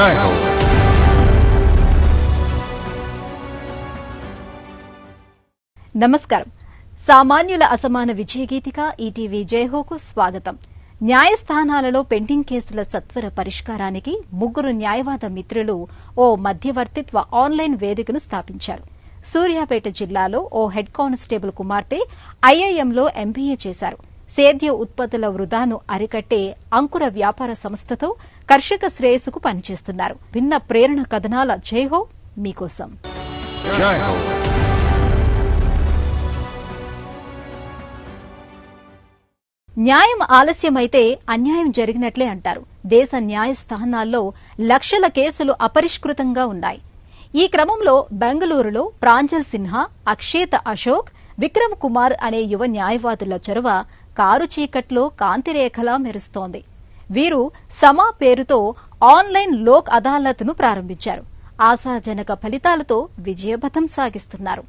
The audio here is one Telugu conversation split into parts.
జై హో. నమస్కారం. సామాన్యుల అసమాన విజయగీతిక ఈటీవీ జయహోకు స్వాగతం. న్యాయస్థానాలలో పెండింగ్ కేసుల సత్వర పరిష్కారానికి ముగ్గురు న్యాయవాద మిత్రులు ఓ మధ్యవర్తిత్వ ఆన్లైన్ వేదికను స్థాపించారు. సూర్యాపేట జిల్లాలో ఓ హెడ్ కానిస్టేబుల్ కుమార్తె ఐఐఎంలో ఎంబీఏ చేశారు. సేద్య ఉత్పత్తుల వృధాను అరికట్టే అంకుర వ్యాపార సంస్థతో కర్షక శ్రేయస్సుకు పనిచేస్తున్నారు. భిన్న ప్రేరణ కథనాల జయహో మీకోసం. జై హో. న్యాయం ఆలస్యమైతే అన్యాయం జరిగినట్లే అంటారు. దేశ న్యాయస్థానాల్లో లక్షల కేసులు అపరిష్కృతంగా ఉన్నాయి. ఈ క్రమంలో బెంగళూరులో ప్రాంజల్ సిన్హా, అక్షేత అశోక్, విక్రమ్ కుమార్ అనే యువ న్యాయవాదుల చొరవ కారు చీకట్లో కాంతిరేఖలా మెరుస్తోంది. వీరు సమా పేరుతో ఆన్లైన్ లోక్ అదాలత్ను ప్రారంభించారు. ఆశాజనక ఫలితాలతో విజయపథం సాగిస్తున్నారు.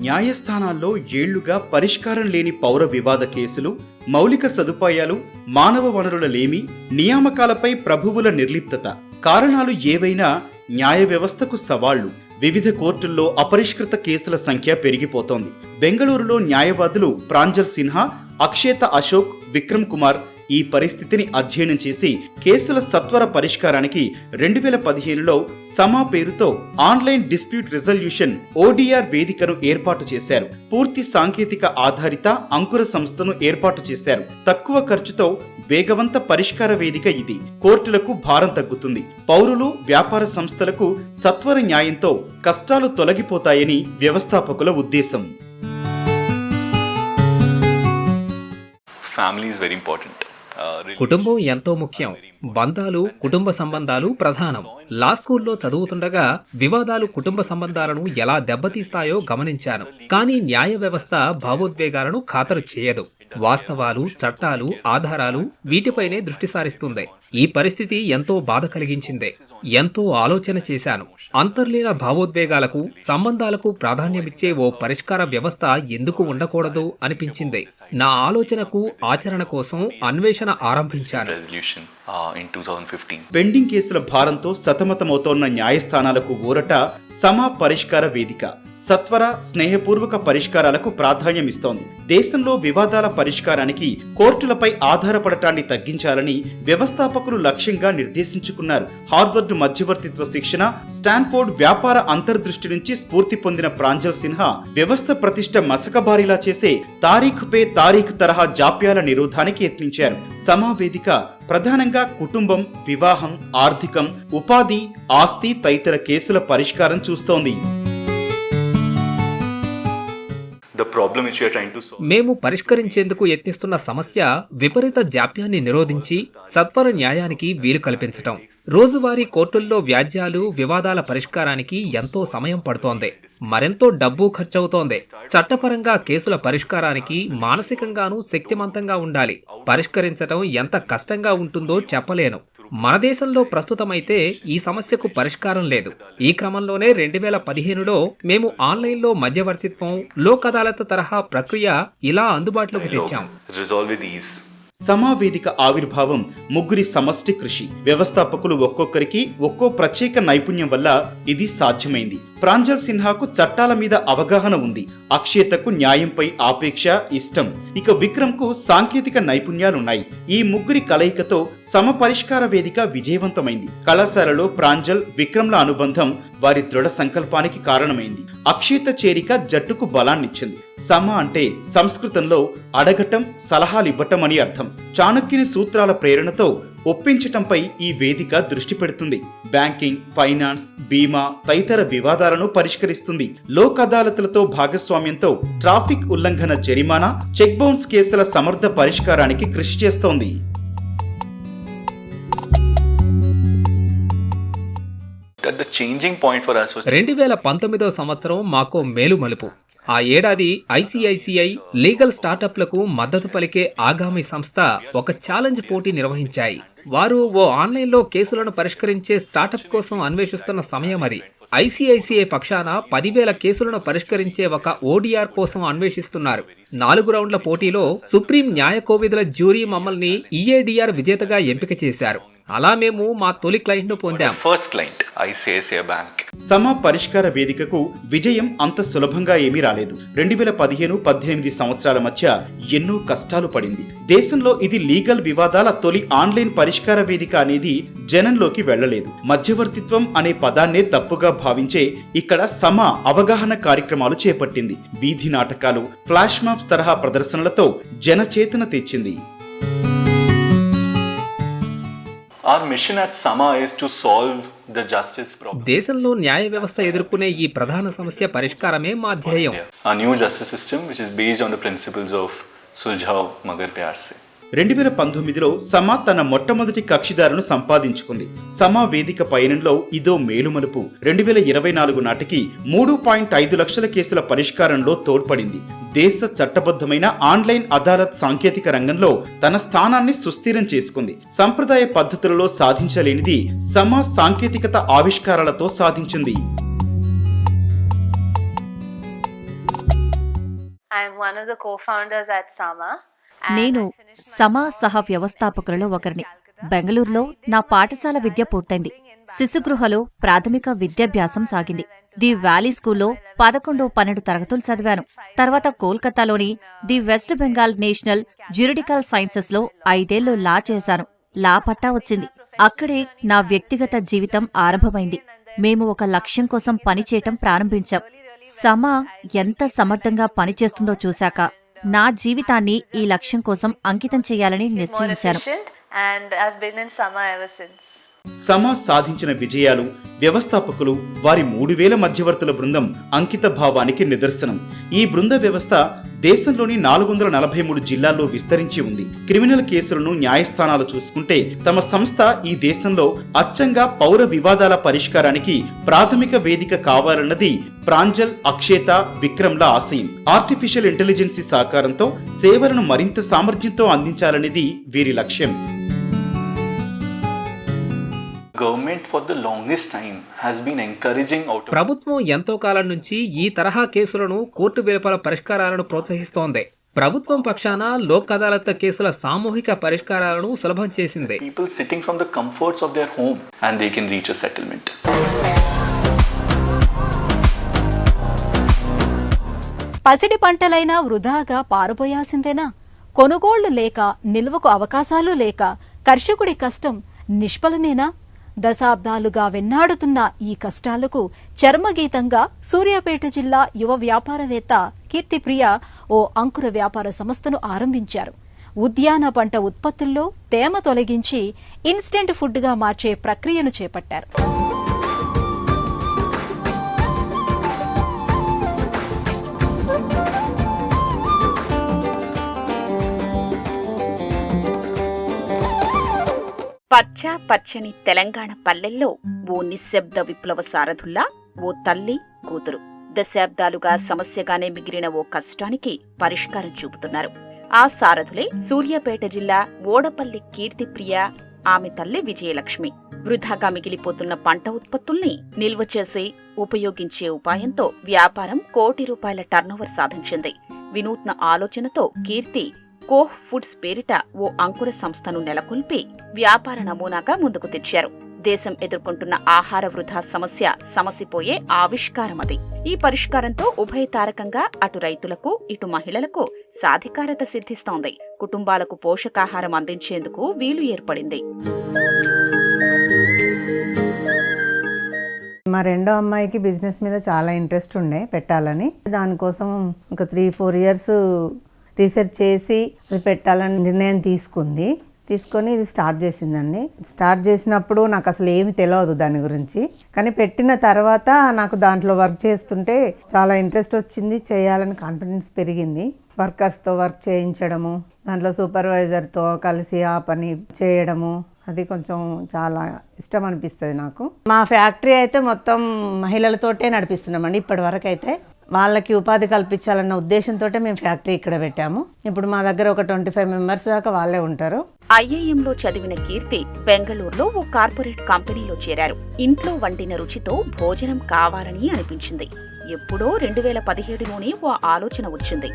న్యాయస్థానాల్లో ఏళ్లుగా పరిష్కారం లేని పౌర వివాద కేసులు, మౌలిక సదుపాయాలు, మానవ వనరుల లేమి, నియామకాలపై ప్రభువుల నిర్లిప్తత కారణాలు ఏవైనా న్యాయ వ్యవస్థకు సవాళ్లు. వివిధ కోర్టుల్లో అపరిష్కృత కేసుల సంఖ్య పెరిగిపోతోంది. బెంగళూరులో న్యాయవాదులు ప్రాంజల్ సిన్హా, అక్షేత అశోక్, విక్రమ్ కుమార్ ఈ పరిస్థితిని అధ్యయనం చేసి కేసుల సత్వర పరిష్కారానికి 2015లో సమా పేరుతో ఆన్లైన్ డిస్ప్యూట్ రిజల్యూషన్ ఓడిఆర్ వేదికను ఏర్పాటు చేశారు. పూర్తి సాంకేతిక ఆధారిత అంకుర సంస్థను ఏర్పాటు చేశారు. తక్కువ ఖర్చుతో వేగవంత పరిష్కార వేదిక ఇది. కోర్టులకు భారం తగ్గుతుంది. పౌరులు, వ్యాపార సంస్థలకు సత్వర న్యాయంతో కష్టాలు తొలగిపోతాయని వ్యవస్థాపకుల ఉద్దేశం. Family is very important. కుటుంబం ఎంతో ముఖ్యం. బంధాలు, కుటుంబ సంబంధాలు ప్రధానం. లా స్కూల్లో చదువుతుండగా వివాదాలు కుటుంబ సంబంధాలను ఎలా దెబ్బతీస్తాయో గమనించాను. కానీ న్యాయ వ్యవస్థ భావోద్వేగాలను ఖాతరు చేయదు. వాస్తవాలు, చట్టాలు, ఆధారాలు వీటిపైనే దృష్టి సారిస్తుంది. ఈ పరిస్థితి ఎంతో బాధ కలిగించిందే. ఎంతో ఆలోచన చేశాను. అంతర్లీన భావోద్వేగాలకు, సంబంధాలకు ప్రాధాన్యమిచ్చే ఓ పరిష్కార వ్యవస్థ ఎందుకు ఉండకూడదు అనిపించింది. నా ఆలోచనకు, ఆచరణ కోసం అన్వేషణ ఆరంభించాను. పెండింగ్ కేసుల భారంతో సతమతమవుతోన్న న్యాయస్థానాలకు ఊరట సమా పరిష్కార వేదిక. సత్వర, స్నేహపూర్వక పరిష్కారాలకు ప్రాధాన్యమిస్తోంది. దేశంలో వివాదాల పరిష్కారానికి కోర్టులపై ఆధారపడటాన్ని తగ్గించాలని వ్యవస్థాపకులు లక్ష్యంగా నిర్దేశించుకున్నారు. హార్వర్డ్ మధ్యవర్తిత్వ శిక్షణ, స్టాన్ఫోర్డ్ వ్యాపార అంతర్దృష్టి నుంచి స్ఫూర్తి పొందిన ప్రాంజల్ సిన్హా వ్యవస్థ ప్రతిష్ట మసకబారిలా చేసే తారీఖు పే తారీఖు తరహా జాప్యాల నిరోధానికి యత్నించారు. సమా వేదిక ప్రధానంగా కుటుంబం, వివాహం, ఆర్థికం, ఉపాధి, ఆస్తి తదితర కేసుల పరిష్కారం చూస్తోంది. మేము పరిష్కరించేందుకు యత్నిస్తున్న సమస్య విపరీత జాప్యాన్ని నిరోధించి సత్వర న్యాయానికి వీలు కల్పించటం. రోజువారీ కోర్టుల్లో వ్యాజ్యాలు, వివాదాల పరిష్కారానికి ఎంతో సమయం పడుతోంది. మరెంతో డబ్బు ఖర్చవుతోంది. చట్టపరంగా కేసుల పరిష్కారానికి మానసికంగానూ శక్తిమంతంగా ఉండాలి. పరిష్కరించటం ఎంత కష్టంగా ఉంటుందో చెప్పలేను. మన దేశంలో ప్రస్తుతమైతే ఈ సమస్యకు పరిష్కారం లేదు. ఈ క్రమంలోనే 2015లో మేము ఆన్లైన్లో మధ్యవర్తిత్వం, లోక్ అదాలత్ తరహా ప్రక్రియ ఇలా అందుబాటులోకి తెచ్చాం. సమా వేదిక ఆవిర్భావం ముగ్గురి సమష్టి కృషి. వ్యవస్థాపకులు ఒక్కొక్కరికి ఒక్కో ప్రత్యేక నైపుణ్యం వల్ల ఇది సాధ్యమైంది. ప్రాంజల్ సిన్హాకు చట్టాల మీద అవగాహన ఉంది. అక్షేతకు న్యాయంపై ఆపేక్ష, ఇష్టం. ఇక విక్రమ్ కు సాంకేతిక నైపుణ్యాలున్నాయి. ఈ ముగ్గురి కలయికతో సమ పరిష్కార వేదిక విజయవంతమైంది. కళాశాలలో ప్రాంజల్, విక్రమ్ల అనుబంధం వారి దృఢ సంకల్పానికి కారణమైంది. అక్షేత చేరిక జట్టుకు బలాన్నిచ్చింది. సమ అంటే సంస్కృతంలో అడగటం, సలహాలివ్వటం అని అర్థం. చాణక్యుని సూత్రాల ప్రేరణతో ఒప్పించటంపై ఈ వేదిక దృష్టి పెడుతుంది. బ్యాంకింగ్, ఫైనాన్స్, బీమా తదితర వివాదాలను పరిష్కరిస్తుంది. లోక్ అదాలత్లతో భాగస్వామ్యంతో ట్రాఫిక్ ఉల్లంఘన జరిమానా, చెక్ బౌన్స్ కేసుల సమర్థ పరిష్కారానికి కృషి చేస్తోంది. 2019వ సంవత్సరం మాకో మేలు మలుపు. ఆ ఏడాది ఐసిఐసిఐ లీగల్ స్టార్టప్లకు మద్దతు పలికే ఆగామి సంస్థ ఒక ఛాలెంజ్ పోటీ నిర్వహించాయి. వారు ఓ ఆన్లైన్లో కేసులను పరిష్కరించే స్టార్టప్ కోసం అన్వేషిస్తున్న సమయం అది. ఐసిఐసిఐ పక్షాన 10,000 కేసులను పరిష్కరించే ఒక ఓడిఆర్ కోసం అన్వేషిస్తున్నారు. 4 రౌండ్ల పోటీలో సుప్రీం న్యాయ కోవిదుల జ్యూరీ మమ్మల్ని ఈఏడిఆర్ విజేతగా ఎంపిక చేశారు. అలా మేము మా తొలి క్లయింట్ను పొందాం. First client ICICI bank. సమా పరిష్కార వేదికకు విజయం అంత సులభంగా ఏమీ రాలేదు. 2015-18 సంవత్సరాల మధ్య ఎన్నో కష్టాలు పడింది. దేశంలో ఇది లీగల్ వివాదాల తొలి ఆన్లైన్ పరిష్కార వేదిక అనేది జనంలోకి వెళ్లలేదు. మధ్యవర్తిత్వం అనే పదాన్నే తప్పుగా భావించే ఇక్కడ సమా అవగాహన కార్యక్రమాలు చేపట్టింది. వీధి నాటకాలు, ఫ్లాష్ మాబ్స్ తరహా ప్రదర్శనలతో జనచేతన తెచ్చింది. Our mission at Sama is to solve the justice problem. దేశంలో న్యాయ వ్యవస్థ ఎదుర్కొనే ఈ ప్రధాన సమస్య పరిష్కారమే మా ధ్యేయం. A new justice system which is based on the principles of Suljhao Magar Pyar Se. 2019లో సమా తన మొట్టమొదటి కక్షిదారును సంపాదించుకుంది. సమా వేదిక పయనంలో ఇదో మేలుమలుపు. 2024 నాటికి 3.5 లక్షల కేసుల పరిష్కారంలో తోడ్పడింది. దేశ చట్టబద్ధమైన ఆన్లైన్ అదాలత్ సాంకేతిక రంగంలో తన స్థానాన్ని సుస్థిరం చేసుకుంది. సంప్రదాయ పద్ధతులలో సాధించలేనిది సమా సాంకేతికత ఆవిష్కారాలతో సాధించింది. I am one of the co-founders at Sama. నేను సమా సహ వ్యవస్థాపకులలో ఒకరిని. బెంగళూరులో నా పాఠశాల విద్య పూర్తయింది. శిశుగృహలో ప్రాథమిక విద్యాభ్యాసం సాగింది. ది వ్యాలీ స్కూల్లో 11-12 తరగతులు చదివాను. తర్వాత కోల్కతాలోని ది వెస్ట్ బెంగాల్ నేషనల్ జ్యూరిడికల్ సైన్సెస్లో 5 ఏళ్లు లా చేశాను. లా పట్టా వచ్చింది. అక్కడే నా వ్యక్తిగత జీవితం ఆరంభమైంది. మేము ఒక లక్ష్యం కోసం పనిచేయటం ప్రారంభించాం. సమా ఎంత సమర్థంగా పనిచేస్తుందో చూశాక నా జీవితాన్ని ఈ లక్ష్యం కోసం అంకితం చేయాలని నిశ్చయించాను. And I've been in Sama ever since. సమా సాధించిన విజయాలు, వ్యవస్థాపకులు, వారి 3,000 మధ్యవర్తుల బృందం అంకిత భావానికి నిదర్శనం. ఈ బృంద వ్యవస్థ దేశంలోని 443 జిల్లాల్లో విస్తరించి ఉంది. క్రిమినల్ కేసులను న్యాయస్థానాలు చూసుకుంటే తమ సంస్థ ఈ దేశంలో అచ్చంగా పౌర వివాదాల పరిష్కారానికి ప్రాథమిక వేదిక కావాలన్నది ప్రాంజల్, అక్షేత, విక్రమ్ల ఆశయం. ఆర్టిఫిషియల్ ఇంటెలిజెన్స్ సహకారంతో సేవలను మరింత సామర్థ్యంతో అందించాలనేది వీరి లక్ష్యం. Government for the longest time has been encouraging ప్రభుత్వం ఎంతో కాలం నుంచి ఈ తరహా కేసులను కోర్టు వెలుపల పరిష్కారాలను ప్రోత్సహిస్తోంది. ప్రభుత్వం పక్షాన లోక్ అదాలత్ కేసుల సామూహిక పరిష్కారాలను సులభం చేసింది. people sitting from the comforts of their home and they can reach a settlement. పసిడి పంటలైనా వృధాగా పారుపోయాల్సిందేనా? కొనుగోళ్లు లేక, నిల్వకు అవకాశాలు లేక కర్షకుడి కష్టం నిష్ఫలమేనా? దశాబ్దాలుగా వెన్నాడుతున్న ఈ కష్టాలకు చర్మగీతంగా సూర్యాపేట జిల్లా యువ వ్యాపారవేత్త కీర్తిప్రియ ఓ అంకుర వ్యాపార సంస్థను ఆరంభించారు. ఉద్యాన పంట ఉత్పత్తుల్లో తేమ తొలగించి ఇన్స్టెంట్ ఫుడ్గా మార్చే ప్రక్రియను చేపట్టారు. పచ్చ పచ్చని తెలంగాణ పల్లెల్లో ఓ నిశ్శబ్ద విప్లవ సారథుల్లా ఓ తల్లి, కూతురు దశాబ్దాలుగా సమస్యగానే మిగిలిన ఓ కష్టానికి పరిష్కారం చూపుతున్నారు. ఆ సారథులే సూర్యాపేట జిల్లా ఓడపల్లి కీర్తిప్రియ, ఆమె తల్లి విజయలక్ష్మి. వృధాగా మిగిలిపోతున్న పంట ఉత్పత్తుల్ని నిల్వ చేసి ఉపయోగించే ఉపాయంతో వ్యాపారం కోటి రూపాయల టర్నోవర్ సాధించింది. వినూత్న ఆలోచనతో కీర్తి కోహ్ ఫుడ్స్ పేరిట ఓ అంకుర సంస్థను నెలకొల్పి వ్యాపార నమూనాగా ముందుకు తెచ్చారు. దేశం ఎదుర్కొంటున్న ఆహార వృధా సమస్య సమసిపోయే ఆవిష్కారమది. ఈ పరిష్కారంతో ఉభయతారకంగా అటు రైతులకు, ఇటు మహిళలకు సాధికారత సిద్ధిస్తోంది. కుటుంబాలకు పోషకాహారం అందించేందుకు వీలు ఏర్పడింది. మా రెండో అమ్మాయికి బిజినెస్ మీద చాలా ఇంట్రెస్ట్ ఉండే పెట్టాలని. దానికోసం ఒక 3-4 ఇయర్స్ రీసెర్చ్ చేసి అది పెట్టాలని నిర్ణయం తీసుకొని ఇది స్టార్ట్ చేసిందండి. స్టార్ట్ చేసినప్పుడు నాకు అసలు ఏమి తెలియదు దాని గురించి, కానీ పెట్టిన తర్వాత నాకు దాంట్లో వర్క్ చేస్తుంటే చాలా ఇంట్రెస్ట్ వచ్చింది, చేయాలని కాన్ఫిడెన్స్ పెరిగింది. వర్కర్స్తో వర్క్ చేయించడము, దాంట్లో సూపర్వైజర్తో కలిసి ఆ పని చేయడము, అది కొంచెం చాలా ఇష్టం అనిపిస్తుంది నాకు. మా ఫ్యాక్టరీ అయితే మొత్తం మహిళలతోటే నడిపిస్తున్నామండి ఇప్పటి వరకు అయితే. వాళ్ళకి ఉపాధి కల్పించాలన్న ఉద్దేశంతో మేము ఫ్యాక్టరీ ఇక్కడ పెట్టాము. ఇప్పుడు మా దగ్గర ఒక 25 మెంబర్స్ దాకా వాళ్ళే ఉంటారు. ఐఐఎంలో చదివిన కీర్తి బెంగళూరులో ఓ కార్పొరేట్ కంపెనీలో చేరారు. ఇంట్లో వండిన రుచితో భోజనం కావాలని అనిపించింది. ఎప్పుడో 2017లోనే ఓ ఆలోచన వచ్చింది.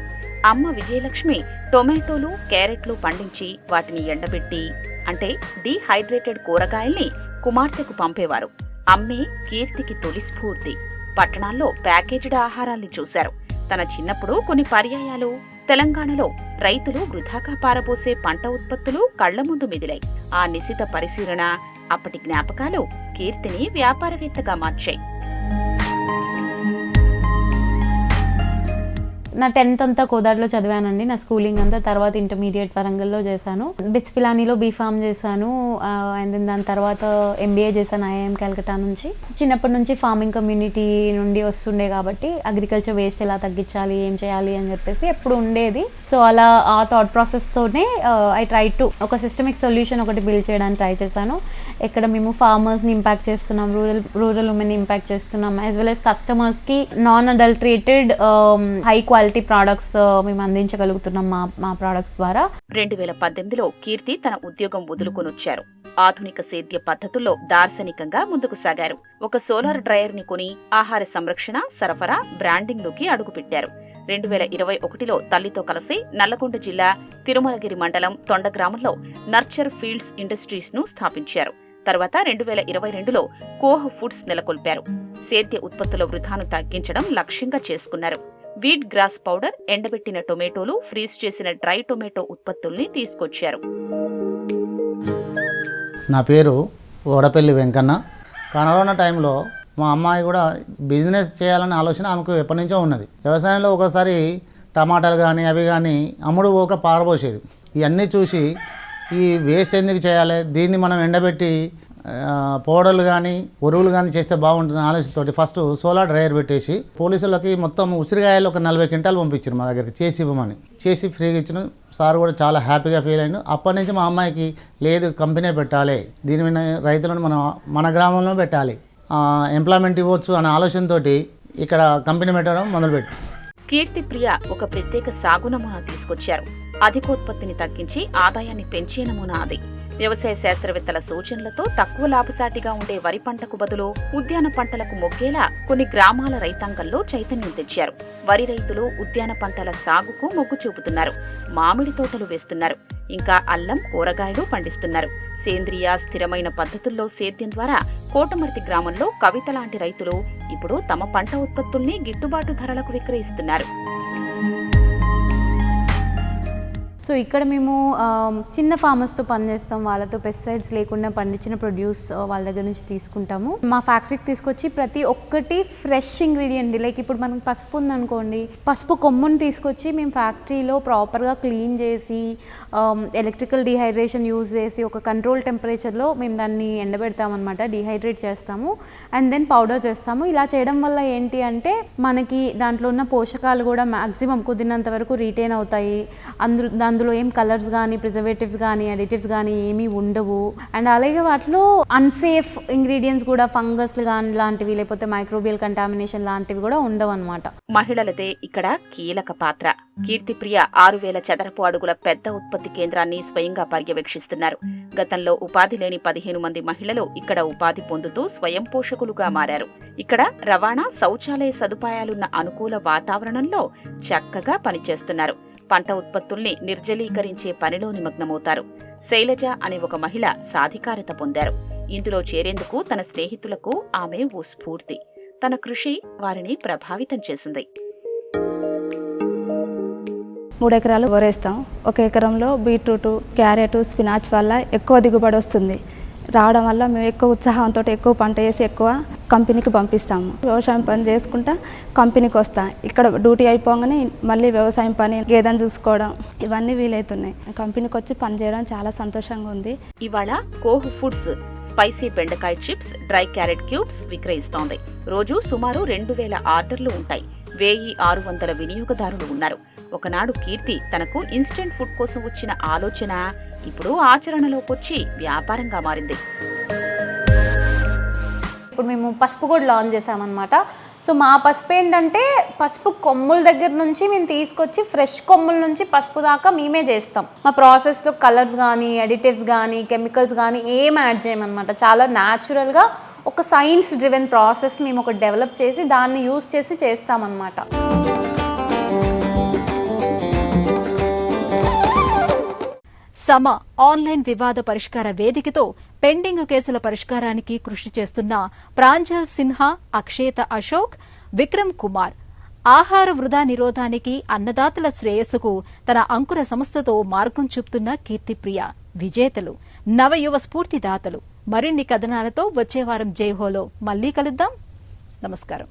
అమ్మ విజయలక్ష్మి టొమాటోలు, క్యారెట్లు పండించి వాటిని ఎండబెట్టి, అంటే డీహైడ్రేటెడ్ కూరగాయల్ని కుమార్తెకు పంపేవారు. అమ్మే కీర్తికి తొలి స్ఫూర్తి. పట్టణాల్లో ప్యాకేజ్డ్ ఆహారాల్ని చూశారు. తన చిన్నప్పుడు కొన్ని పర్యాయాలు తెలంగాణలో రైతులు వృధాగా పారబోసే పంట ఉత్పత్తులు కళ్ల ముందు మెదిలాయి. ఆ నిశిత పరిశీలన, అప్పటి జ్ఞాపకాలు కీర్తిని వ్యాపారవేత్తగా మార్చాయి. నా 10th అంతా కోదాడలో చదివానండి. నా స్కూలింగ్ అంతా. తర్వాత ఇంటర్మీడియట్ వరంగల్లో చేశాను. బిట్స్ పిలానీలో బీఫామ్ చేశాను. అండ్ దాని తర్వాత MBA చేశాను ఐఐఎం కలకట్టా నుంచి. చిన్నప్పటి నుంచి ఫార్మింగ్ కమ్యూనిటీ నుండి వస్తుండే కాబట్టి అగ్రికల్చర్ వేస్ట్ ఎలా తగ్గించాలి, ఏం చేయాలి అని చెప్పేసి ఎప్పుడు ఉండేది. సో అలా ఆ థాట్ ప్రాసెస్తోనే ఐ ట్రై టు ఒక సిస్టమిక్ సొల్యూషన్ ఒకటి బిల్డ్ చేయడానికి ట్రై చేశాను. ఎక్కడ మేము ఫార్మర్స్ని ఇంపాక్ట్ చేస్తున్నాం, రూరల్ ఉమెన్ని ఇంపాక్ట్ చేస్తున్నాం, యాజ్ వెల్ యాజ్ కస్టమర్స్కి non adulterated high quality products మేము అందించగలుగుతున్నాం మా ప్రొడక్ట్స్ ద్వారా. 2018లో కీర్తి తన ఉద్యోగం వదులుకొనొచ్చారు. ఆధునిక సేద్య పద్ధతుల్లో దార్శనికంగా ముందుకు సాగారు. ఒక సోలార్ డ్రైయర్ ని కొని ఆహార సంరక్షణ, సరఫరా, బ్రాండింగ్ లోకి అడుగుపెట్టారు. 2021లో తల్లితో కలిసి నల్లగొండ జిల్లా తిరుమలగిరి మండలం తొండ గ్రామంలో నర్చర్ ఫీల్డ్స్ ఇండస్ట్రీస్ ను స్థాపించారు. తర్వాత 2022లో కోహ్ ఫుడ్స్ నెలకొల్పారు. సేద్య ఉత్పత్తుల వృధాను తగ్గించడం లక్ష్యంగా చేసుకున్నారు. వీట్ గ్రాస్ పౌడర్, ఎండబెట్టిన టొమాటోలు, ఫ్రీజ్ చేసిన డ్రై టొమాటో ఉత్పత్తుల్ని తీసుకొచ్చారు. నా పేరు ఓడపల్లి వెంకన్న. కరోనా టైంలో మా అమ్మాయి కూడా బిజినెస్ చేయాలనే ఆలోచన ఆమెకు ఎప్పటి నుంచో ఉన్నది. వ్యవసాయంలో ఒకసారి టమాటాలు కానీ అవి కానీ అమ్ముడు పోక పారబోసేది. ఇవన్నీ చూసి ఈ వేస్ట్ ఎందుకు చేయాలి, దీన్ని మనం ఎండబెట్టి పౌడర్లు కానీ ఎరువులు కానీ చేస్తే బాగుంటుంది ఆలోచనతోటి ఫస్ట్ సోలార్ డ్రైయర్ పెట్టేసి పోలీసులకి మొత్తం ఉసిరికాయలు ఒక 40 క్వింటాలు పంపించారు మా దగ్గరికి చేసి ఇవ్వమని. చేసి ఫ్రీగా ఇచ్చిన సార్ కూడా చాలా హ్యాపీగా ఫీల్ అయ్యాను. అప్పటి నుంచి మా అమ్మాయికి లేదు కంపెనీ పెట్టాలి, దీని మీద రైతులను మన గ్రామంలో పెట్టాలి, ఎంప్లాయ్మెంట్ ఇవ్వచ్చు అనే ఆలోచనతోటి ఇక్కడ కంపెనీ పెట్టడం మొదలుపెట్టి. కీర్తి ప్రియ ఒక ప్రత్యేక సాగు నమూనా తీసుకొచ్చారు. అధికోత్పత్తిని తగ్గించి ఆదాయాన్ని పెంచే నమూనా అది. వ్యవసాయ శాస్త్రవేత్తల సూచనలతో తక్కువ లాభసాటిగా ఉండే వరి పంటకు బదులు ఉద్యాన పంటలకు మొగ్గేలా కొన్ని గ్రామాల రైతాంగంలో చైతన్యం తెచ్చారు. వరి రైతులు ఉద్యాన పంటల సాగుకు మొగ్గు చూపుతున్నారు. మామిడి తోటలు వేస్తున్నారు. ఇంకా అల్లం, కూరగాయలు పండిస్తున్నారు. సేంద్రియ స్థిరమైన పద్ధతుల్లో సేద్యం ద్వారా కోటమర్తి గ్రామంలో కవిత లాంటి రైతులు ఇప్పుడు తమ పంట ఉత్పత్తుల్ని గిట్టుబాటు ధరలకు విక్రయిస్తున్నారు. సో ఇక్కడ మేము చిన్న ఫార్మర్స్తో పనిచేస్తాం. వాళ్ళతో పెస్టిసైడ్స్ లేకుండా పండించిన ప్రొడ్యూస్ వాళ్ళ దగ్గర నుంచి తీసుకుంటాము. మా ఫ్యాక్టరీకి తీసుకొచ్చి ప్రతి ఒక్కటి ఫ్రెష్ ఇంగ్రీడియంట్, లైక్ ఇప్పుడు మనకు పసుపు ఉందనుకోండి, పసుపు కొమ్ముని తీసుకొచ్చి మేము ఫ్యాక్టరీలో ప్రాపర్గా క్లీన్ చేసి ఎలక్ట్రికల్ డీహైడ్రేషన్ యూజ్ చేసి ఒక కంట్రోల్ టెంపరేచర్లో మేము దాన్ని ఎండబెడతామన్నమాట. డీహైడ్రేట్ చేస్తాము అండ్ దెన్ పౌడర్ చేస్తాము. ఇలా చేయడం వల్ల ఏంటి అంటే మనకి దాంట్లో ఉన్న పోషకాలు కూడా మ్యాక్సిమం కుదిరినంత వరకు రీటైన్ అవుతాయి. అందులో ఏం కలర్స్ కానీ, ప్రిజర్వేటివ్స్ కానీ, అడిటివ్స్ కానీ ఏమీ ఉండవు. అండ్ అలాగే వాటిలో అన్సేఫ్ ఇంగ్రీడియంట్స్ కూడా, ఫంగస్లు కానీ లాంటివి, లేకపోతే మైక్రోబియల్ కంటామినేషన్ లాంటివి కూడా ఉండవు అనమాట. మహిళలదే ఇక్కడ కీలక పాత్ర. కీర్తిప్రియ 6000 చదరపు అడుగుల పెద్ద ఉత్పత్తి కేంద్రాన్ని స్వయంగా పర్యవేక్షిస్తున్నారు. గతంలో ఉపాధి లేని 15 మంది మహిళలు ఇక్కడ ఉపాధి పొందుతూ స్వయం పోషకులుగా మారారు. ఇక్కడ రవాణా, శౌచాలయ సదుపాయాలున్న అనుకూల వాతావరణంలో చక్కగా పనిచేస్తున్నారు. పంట ఉత్పత్తుల్ని నిర్జలీకరించే పనిలో నిమగ్నమవుతారు. శైలజ అనే ఒక మహిళ సాధికారత పొందారు. ఇందులో చేరేందుకు తన స్నేహితులకు ఆమె ఓ స్ఫూర్తి. తన కృషి వారిని ప్రభావితం చేసింది. 3 ఎకరాలు వరేస్తాం. 1 ఎకరంలో బీట్రూట్, క్యారెట్, స్పినాచ్ వల్ల ఎక్కువ దిగుబడి వస్తుంది. రావడం వల్ల మేము ఎక్కువ ఉత్సాహంతో ఎక్కువ పంట వేసి ఎక్కువ కంపెనీకి పంపిస్తాము. వ్యవసాయం పని చేసుకుంటా కంపెనీకి వస్తా. ఇక్కడ డ్యూటీ అయిపోగానే మళ్ళీ వ్యవసాయం పని, గేదెను చూసుకోవడం, ఇవన్నీ వీలవుతున్నాయి. కంపెనీకి వచ్చి పని చేయడం చాలా సంతోషంగా ఉంది. ఇవాళ కోహ్ ఫుడ్స్ స్పైసీ బెండకాయ చిప్స్, డ్రై క్యారెట్ క్యూబ్స్ విక్రయిస్తోంది. రోజు సుమారు 2000 ఆర్డర్లు ఉంటాయి. 1600 వినియోగదారులు ఉన్నారు. ఒకనాడు కీర్తి తనకు ఇన్స్టెంట్ ఫుడ్ కోసం వచ్చిన ఆలోచన ఇప్పుడు ఆచరణలోకొచ్చి వ్యాపారంగా మారింది. ఇప్పుడు మేము పసుపు కూడా లాంచ్ చేసామన్నమాట. సో మా పసుపు ఏంటంటే పసుపు కొమ్ముల దగ్గర నుంచి మేము తీసుకొచ్చి ఫ్రెష్ కొమ్ముల నుంచి పసుపు దాకా మేమే చేస్తాం. మా ప్రాసెస్లో కలర్స్ కానీ అడిటివ్స్ కానీ కెమికల్స్ కానీ ఏం యాడ్ చేయమన్నమాట. చాలా న్యాచురల్గా ఒక సైన్స్ డ్రివెన్ ప్రాసెస్ మేము ఒకటి డెవలప్ చేసి దాన్ని యూస్ చేసి చేస్తామన్నమాట. సమ ఆన్లైన్ వివాద పరిష్కార వేదికతో పెండింగ్ కేసుల పరిష్కారానికి కృషి చేస్తున్న ప్రాంజల్ సిన్హా, అక్షేత అశోక్, విక్రమ్ కుమార్ ఆహార వృధా నిరోధానికి, అన్నదాతల శ్రేయస్సుకు తన అంకుర సంస్థతో మార్గం చూపుతున్న కీర్తిప్రియ విజేతలు, నవయువ స్ఫూర్తిదాతలు. మరిన్ని కథనాలతో వచ్చే వారం జైహోలో మళ్లీ కలుద్దాం. నమస్కారం.